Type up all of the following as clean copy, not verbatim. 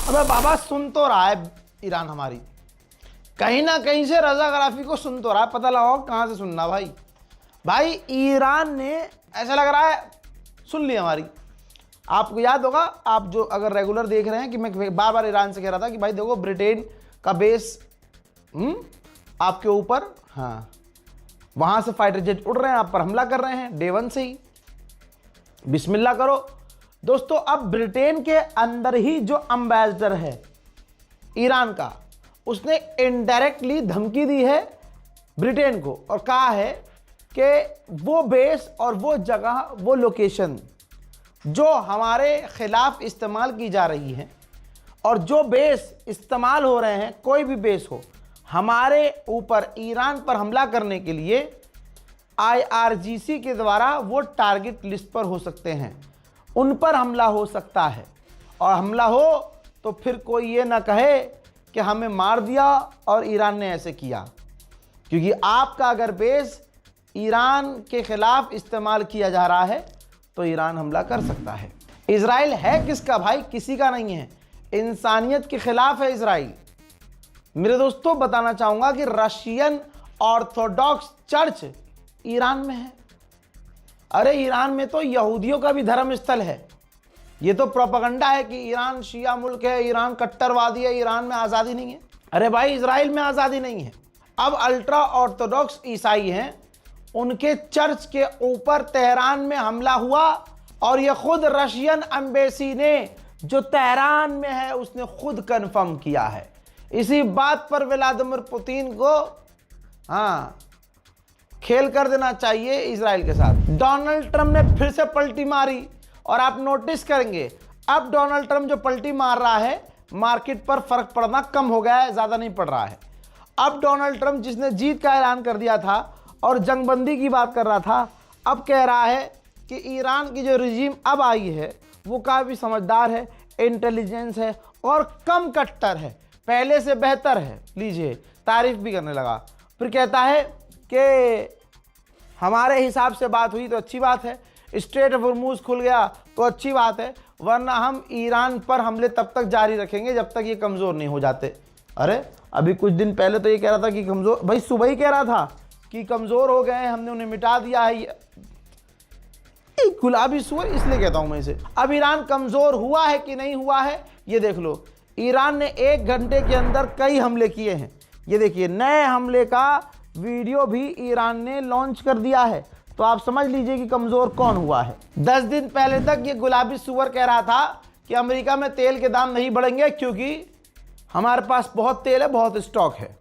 अबे बाबा सुन तो रहा है ईरान हमारी, कहीं ना कहीं से रजा गराफी को सुन तो रहा है, पता लगाओ कहाँ से सुनना भाई। भाई ईरान ने ऐसा लग रहा है सुन ली हमारी। आपको याद होगा, आप जो अगर रेगुलर देख रहे हैं कि मैं बार बार ईरान से कह रहा था कि भाई देखो ब्रिटेन का बेस आपके ऊपर, हाँ वहाँ से फाइटर जेट उड़ रहे हैं, आप पर हमला कर रहे हैं डे 1 से ही, बिस्मिल्लाह करो। दोस्तों अब ब्रिटेन के अंदर ही जो एम्बेसडर है ईरान का, उसने इनडायरेक्टली धमकी दी है ब्रिटेन को और कहा है कि वो बेस और वो जगह, वो लोकेशन जो हमारे खिलाफ इस्तेमाल की जा रही है और जो बेस इस्तेमाल हो रहे हैं, कोई भी बेस हो, हमारे ऊपर ईरान पर हमला करने के लिए IRGC के द्वारा वो टारगेट लिस्ट पर हो सकते हैं, उन पर हमला हो सकता है। और हमला हो तो फिर कोई ये ना कहे कि हमें मार दिया और ईरान ने ऐसे किया, क्योंकि आपका अगर बेस ईरान के खिलाफ इस्तेमाल किया जा रहा है तो ईरान हमला कर सकता है। इजराइल है किसका भाई? किसी का नहीं है, इंसानियत के खिलाफ है इजराइल। मेरे दोस्तों बताना चाहूंगा कि रशियन ऑर्थोडॉक्स चर्च ईरान में है। अरे ईरान में तो यहूदियों का भी धर्म स्थल है। ये तो प्रोपेगेंडा है कि ईरान शिया मुल्क है, ईरान कट्टरवादी है, ईरान में आज़ादी नहीं है। अरे भाई इजराइल में आज़ादी नहीं है। अब अल्ट्रा ऑर्थोडॉक्स ईसाई हैं, उनके चर्च के ऊपर तेहरान में हमला हुआ और ये खुद रशियन एम्बेसी ने जो तेहरान में है उसने खुद कंफर्म किया है। इसी बात पर व्लादिमीर पुतिन को खेल कर देना चाहिए इजराइल के साथ। डोनाल्ड ट्रंप ने फिर से पलटी मारी और आप नोटिस करेंगे अब डोनाल्ड ट्रंप जो पलटी मार रहा है, मार्केट पर फर्क पड़ना कम हो गया है, ज़्यादा नहीं पड़ रहा है। अब डोनाल्ड ट्रंप जिसने जीत का ऐलान कर दिया था और जंगबंदी की बात कर रहा था, अब कह रहा है कि ईरान की जो रिजीम अब आई है वो काफ़ी समझदार है, इंटेलिजेंस है और कम कट्टर है, पहले से बेहतर है। लीजिए, तारीफ भी करने लगा। फिर कहता है कि हमारे हिसाब से बात हुई तो अच्छी बात है, स्ट्रेट ऑफ हॉर्मुज़ खुल गया तो अच्छी बात है, वरना हम ईरान पर हमले तब तक जारी रखेंगे जब तक ये कमज़ोर नहीं हो जाते। अरे अभी कुछ दिन पहले तो ये कह रहा था कि कमज़ोर, भाई सुबह ही कह रहा था कि कमज़ोर हो गए हैं, हमने उन्हें मिटा दिया है। गुलाबी सुअर इसलिए कहता हूं मैं इसे। अब ईरान कमज़ोर हुआ है कि नहीं हुआ है ये देख लो। ईरान ने 1 घंटे के अंदर कई हमले किए हैं। ये देखिए, नए हमले का वीडियो भी ईरान ने लॉन्च कर दिया है, तो आप समझ लीजिए कि कमज़ोर कौन हुआ है। 10 दिन पहले तक ये गुलाबी सुअर कह रहा था कि अमेरिका में तेल के दाम नहीं बढ़ेंगे क्योंकि हमारे पास बहुत तेल है, बहुत स्टॉक है।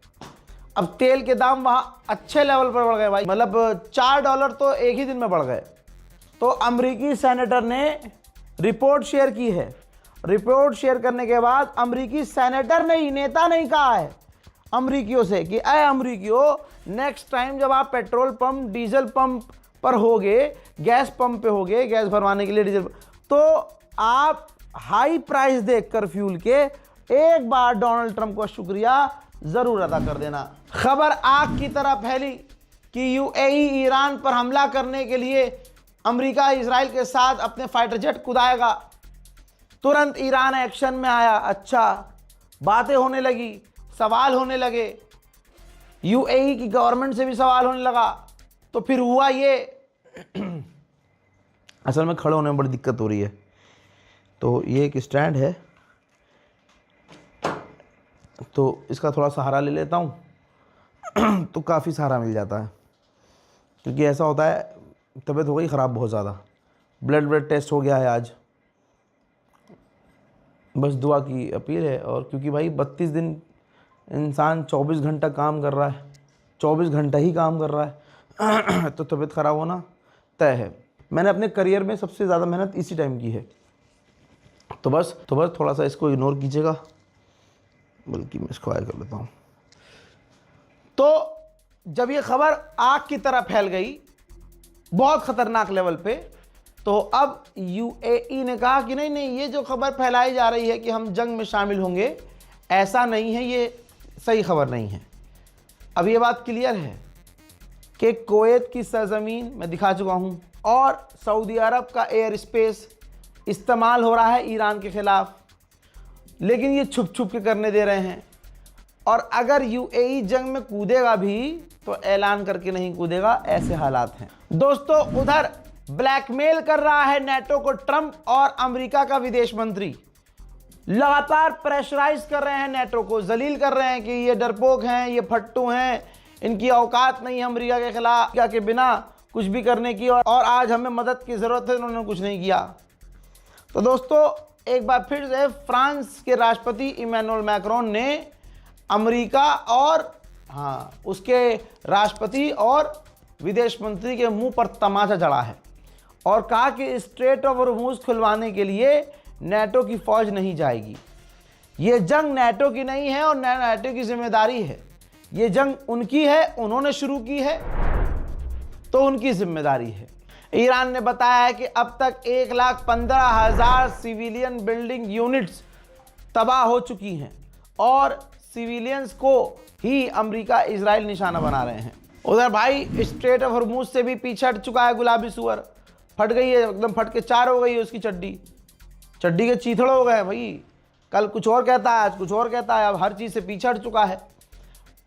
अब तेल के दाम वहाँ अच्छे लेवल पर बढ़ गए भाई, मतलब $4 तो एक ही दिन में बढ़ गए। तो अमेरिकी सेनेटर ने रिपोर्ट शेयर की है। रिपोर्ट शेयर करने के बाद अमेरिकी सेनेटर ने ही, नेता नहीं कहा है अमरीकियों से कि अय अमरीकियों, नेक्स्ट टाइम जब आप पेट्रोल पंप, डीजल पंप पर होगे, गैस पंप पे होगे गैस भरवाने के लिए डीजल, तो आप हाई प्राइस देखकर फ्यूल के एक बार डोनाल्ड ट्रंप को शुक्रिया जरूर अदा कर देना। खबर आग की तरह फैली कि यूएई ईरान पर हमला करने के लिए अमेरिका इजराइल के साथ अपने फाइटर जेट कुदाएगा। तुरंत ईरान एक्शन में आया। अच्छा, बातें होने लगी, सवाल होने लगे, यूएई की गवर्नमेंट से भी सवाल होने लगा। तो फिर हुआ ये, असल में खड़े होने में बड़ी दिक्कत हो रही है, तो ये एक स्टैंड है, तो इसका थोड़ा सहारा ले लेता हूँ तो काफ़ी सहारा मिल जाता है। क्योंकि ऐसा होता है, तबीयत हो गई ख़राब बहुत ज़्यादा, ब्लड टेस्ट हो गया है आज, बस दुआ की अपील है। और क्योंकि भाई 32 दिन इंसान 24 घंटा काम कर रहा है, 24 घंटा ही काम कर रहा है तो तबीयत ख़राब होना तय है। मैंने अपने करियर में सबसे ज़्यादा मेहनत इसी टाइम की है, तो बस थोड़ा सा इसको इग्नोर कीजिएगा, बल्कि मैं इसको ऐड कर लेता हूँ। तो जब ये खबर आग की तरह फैल गई बहुत ख़तरनाक लेवल पे, तो अब यूएई ने कहा कि नहीं नहीं, ये जो खबर फैलाई जा रही है कि हम जंग में शामिल होंगे, ऐसा नहीं है, ये सही खबर नहीं है। अब ये बात क्लियर है कि कुवैत की सरजमीन मैं दिखा चुका हूँ और सऊदी अरब का एयर स्पेस इस्तेमाल हो रहा है ईरान के ख़िलाफ़। लेकिन ये छुप छुप के करने दे रहे हैं। और अगर यूएई जंग में कूदेगा भी तो ऐलान करके नहीं कूदेगा, ऐसे हालात हैं दोस्तों। उधर ब्लैकमेल कर रहा है नेटो को ट्रंप और अमेरिका का विदेश मंत्री। लगातार प्रेशराइज कर रहे हैं नेटो को, जलील कर रहे हैं कि ये डरपोक हैं, ये फट्टू हैं, इनकी औकात नहीं है अमेरिका के खिलाफ, अमेरिका के बिना कुछ भी करने की, और आज हमें मदद की ज़रूरत है, उन्होंने कुछ नहीं किया। तो दोस्तों एक बार फिर से फ्रांस के राष्ट्रपति इमैनुअल मैक्रोन ने अमेरिका और उसके राष्ट्रपति और विदेश मंत्री के मुंह पर तमाचा जड़ा है और कहा कि स्ट्रेट ऑफ हॉर्मुज़ खुलवाने के लिए नेटो की फौज नहीं जाएगी। ये जंग नेटो की नहीं है और नेटो की जिम्मेदारी है। ये जंग उनकी है, उन्होंने शुरू की है तो उनकी जिम्मेदारी है। ईरान ने बताया है कि अब तक 1,15,000 सिविलियन बिल्डिंग यूनिट्स तबाह हो चुकी हैं और सिविलियंस को ही अमेरिका इजराइल निशाना बना रहे हैं। उधर भाई स्ट्रेट ऑफ हॉर्मुज़ से भी पीछे हट चुका है गुलाबी सुअर, फट गई है एकदम, फट के चार हो गई है उसकी चड्डी के चीथड़ हो गए भाई। कल कुछ और कहता है, आज कुछ और कहता है, अब हर चीज़ से पीछे हट चुका है।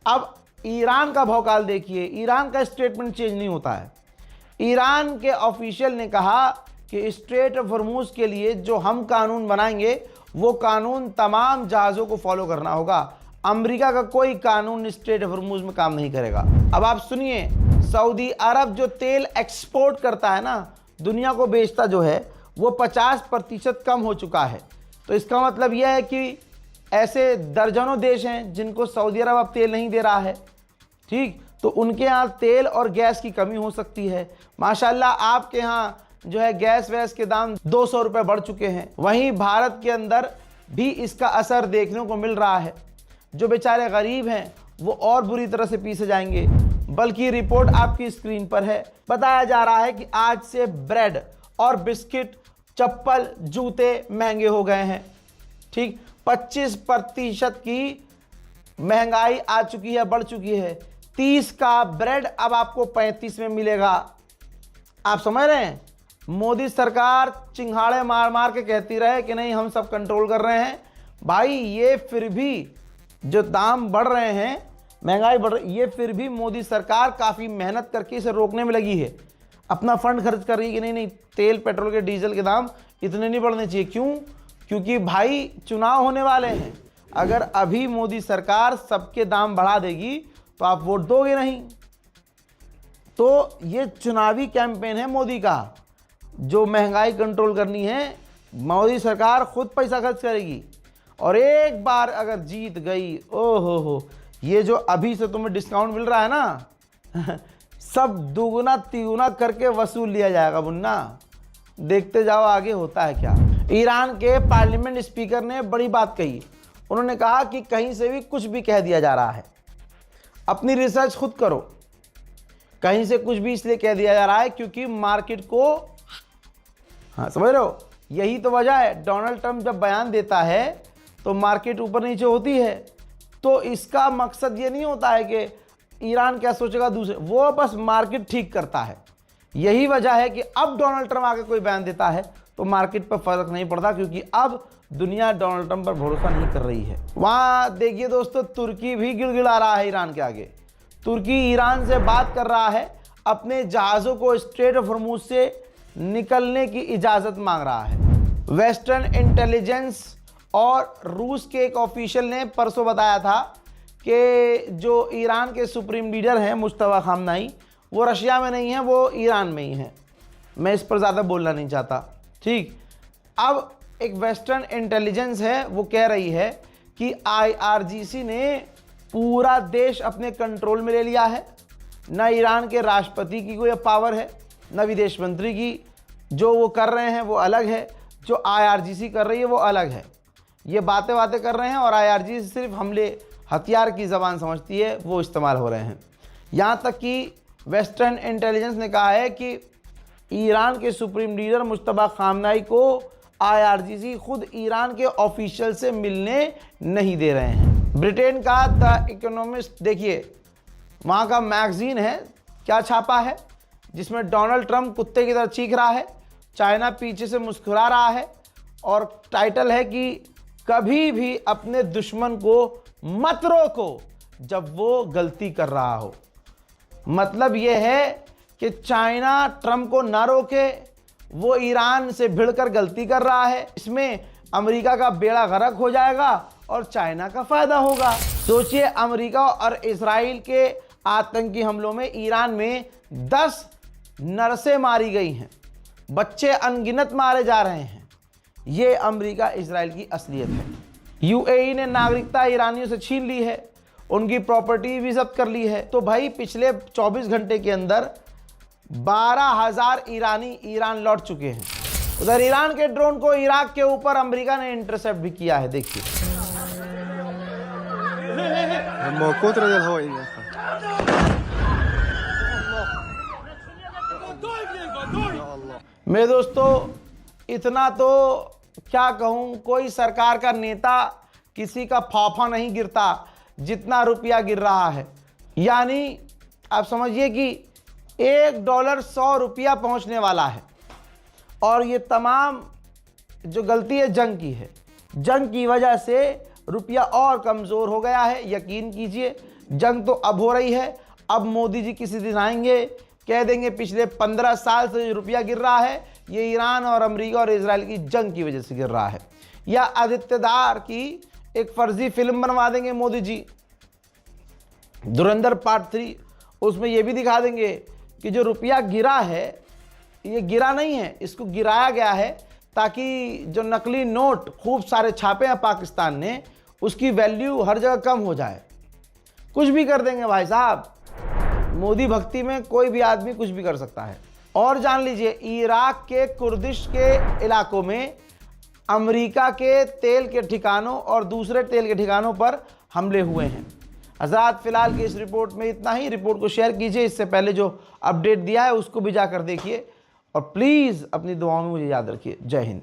अब ईरान का भौकाल देखिए, ईरान का स्टेटमेंट चेंज नहीं होता है। ईरान के ऑफिशियल ने कहा कि स्ट्रेट ऑफ हॉर्मुज़ के लिए जो हम कानून बनाएंगे वो कानून तमाम जहाज़ों को फॉलो करना होगा। अमेरिका का कोई कानून स्ट्रेट ऑफ हॉर्मुज़ में काम नहीं करेगा। अब आप सुनिए, सऊदी अरब जो तेल एक्सपोर्ट करता है ना, दुनिया को बेचता जो है, वो 50% कम हो चुका है। तो इसका मतलब यह है कि ऐसे दर्जनों देश हैं जिनको सऊदी अरब अब तेल नहीं दे रहा है, ठीक, तो उनके यहाँ तेल और गैस की कमी हो सकती है। माशाल्लाह आपके यहाँ जो है गैस वैस के दाम 200 रुपये बढ़ चुके हैं। वहीं भारत के अंदर भी इसका असर देखने को मिल रहा है। जो बेचारे गरीब हैं वो और बुरी तरह से पीछे जाएंगे। बल्कि रिपोर्ट आपकी स्क्रीन पर है, बताया जा रहा है कि आज से ब्रेड और बिस्किट, चप्पल, जूते महंगे हो गए हैं, ठीक, 25% की महंगाई आ चुकी है, बढ़ चुकी है। 30 का ब्रेड अब आपको 35 में मिलेगा। आप समझ रहे हैं, मोदी सरकार चिंघाड़े मार मार के कहती रहे कि नहीं हम सब कंट्रोल कर रहे हैं, भाई ये फिर भी जो दाम बढ़ रहे हैं, महंगाई बढ़ रही, ये फिर भी मोदी सरकार काफ़ी मेहनत करके इसे रोकने में लगी है। अपना फंड खर्च कर रही है कि नहीं तेल, पेट्रोल के, डीजल के दाम इतने नहीं बढ़ने चाहिए। क्यों? क्योंकि भाई चुनाव होने वाले हैं। अगर अभी मोदी सरकार सबके दाम बढ़ा देगी तो आप वोट दोगे नहीं। तो ये चुनावी कैंपेन है मोदी का, जो महंगाई कंट्रोल करनी है, मोदी सरकार खुद पैसा खर्च करेगी। और एक बार अगर जीत गई, ओहो हो, ये जो अभी से तुम्हें डिस्काउंट मिल रहा है ना सब दुगुना तिगुना करके वसूल लिया जाएगा मुन्ना। देखते जाओ आगे होता है क्या। ईरान के पार्लियामेंट स्पीकर ने बड़ी बात कही। उन्होंने कहा कि कहीं से भी कुछ भी कह दिया जा रहा है, अपनी रिसर्च खुद करो। कहीं से कुछ भी इसलिए कह दिया जा रहा है क्योंकि मार्केट को, हाँ समझ रहे हो, यही तो वजह है। डोनाल्ड ट्रंप जब बयान देता है तो मार्केट ऊपर नीचे होती है। तो इसका मकसद ये नहीं होता है कि ईरान क्या सोचेगा दूसरे, वो बस मार्केट ठीक करता है। यही वजह है कि अब डोनाल्ड ट्रंप आके कोई बयान देता है तो मार्केट पर फर्क नहीं पड़ता, क्योंकि अब दुनिया डोनाल्ड ट्रंप पर भरोसा नहीं कर रही है। वहाँ देखिए दोस्तों, तुर्की भी गिड़गिड़ा रहा है ईरान के आगे। तुर्की ईरान से बात कर रहा है, अपने जहाज़ों को स्ट्रेट ऑफ हॉर्मुज़ से निकलने की इजाज़त मांग रहा है। वेस्टर्न इंटेलिजेंस और रूस के एक ऑफिशियल ने परसों बताया था कि जो ईरान के सुप्रीम लीडर हैं मुश्तबा खामनाई, वो रशिया में नहीं है, वो ईरान में ही है। मैं इस पर ज़्यादा बोलना नहीं चाहता, ठीक। अब एक वेस्टर्न इंटेलिजेंस है, वो कह रही है कि IRGC ने पूरा देश अपने कंट्रोल में ले लिया है। न ईरान के राष्ट्रपति की कोई पावर है, न विदेश मंत्री की। जो वो कर रहे हैं वो अलग है, जो IRGC कर रही है वो अलग है। ये बातें कर रहे हैं और IRGC सिर्फ हमले, हथियार की ज़बान समझती है, वो इस्तेमाल हो रहे हैं। यहाँ तक कि वेस्टर्न इंटेलिजेंस ने कहा है कि ईरान के सुप्रीम लीडर मुश्तबा खामनाई को IRGC खुद ईरान के ऑफिशियल से मिलने नहीं दे रहे हैं। ब्रिटेन का द इकोनॉमिस्ट, देखिए वहाँ का मैगजीन है, क्या छापा है, जिसमें डोनाल्ड ट्रंप कुत्ते की तरह चीख रहा है, चाइना पीछे से मुस्कुरा रहा है, और टाइटल है कि कभी भी अपने दुश्मन को मत रोको जब वो गलती कर रहा हो। मतलब यह है कि चाइना ट्रंप को ना रोके, वो ईरान से भिड़कर गलती कर रहा है, इसमें अमेरिका का बेड़ा गर्क हो जाएगा और चाइना का फायदा होगा। सोचिए, अमेरिका और इजराइल के आतंकी हमलों में ईरान में 10 नर्सें मारी गई हैं, बच्चे अनगिनत मारे जा रहे हैं। ये अमेरिका इजराइल की असलियत है। यूएई ने नागरिकता ईरानियों से छीन ली है, उनकी प्रॉपर्टी भी जब्त कर ली है। तो भाई पिछले 24 घंटे के अंदर 12,000 ईरानी ईरान लौट चुके हैं। उधर ईरान के ड्रोन को इराक के ऊपर अमेरिका ने इंटरसेप्ट भी किया है। देखिए, मेरे दोस्तों, इतना तो क्या कहूं, कोई सरकार का नेता किसी का फाफा नहीं गिरता जितना रुपया गिर रहा है। यानी आप समझिए कि $1 100 रुपया पहुंचने वाला है। और ये तमाम जो गलती है जंग की है। जंग की वजह से रुपया और कमज़ोर हो गया है। यकीन कीजिए, जंग तो अब हो रही है। अब मोदी जी किसी दिन आएंगे, कह देंगे पिछले 15 साल से जो रुपया गिर रहा है ये ईरान और अमेरिका और इजराइल की जंग की वजह से गिर रहा है। या आदित्यदार की एक फर्जी फिल्म बनवा देंगे मोदी जी, धुरंधर पार्ट 3, उसमें ये भी दिखा देंगे कि जो रुपया गिरा है ये गिरा नहीं है, इसको गिराया गया है ताकि जो नकली नोट खूब सारे छापे हैं पाकिस्तान ने, उसकी वैल्यू हर जगह कम हो जाए। कुछ भी कर देंगे भाई साहब। मोदी भक्ति में कोई भी आदमी कुछ भी कर सकता है। और जान लीजिए, इराक के कुर्दिश के इलाकों में अमेरिका के तेल के ठिकानों और दूसरे तेल के ठिकानों पर हमले हुए हैं। हज़रात, फिलहाल की इस रिपोर्ट में इतना ही। रिपोर्ट को शेयर कीजिए, इससे पहले जो अपडेट दिया है उसको भी जाकर देखिए और प्लीज़ अपनी दुआओं में मुझे याद रखिए। जय हिंद।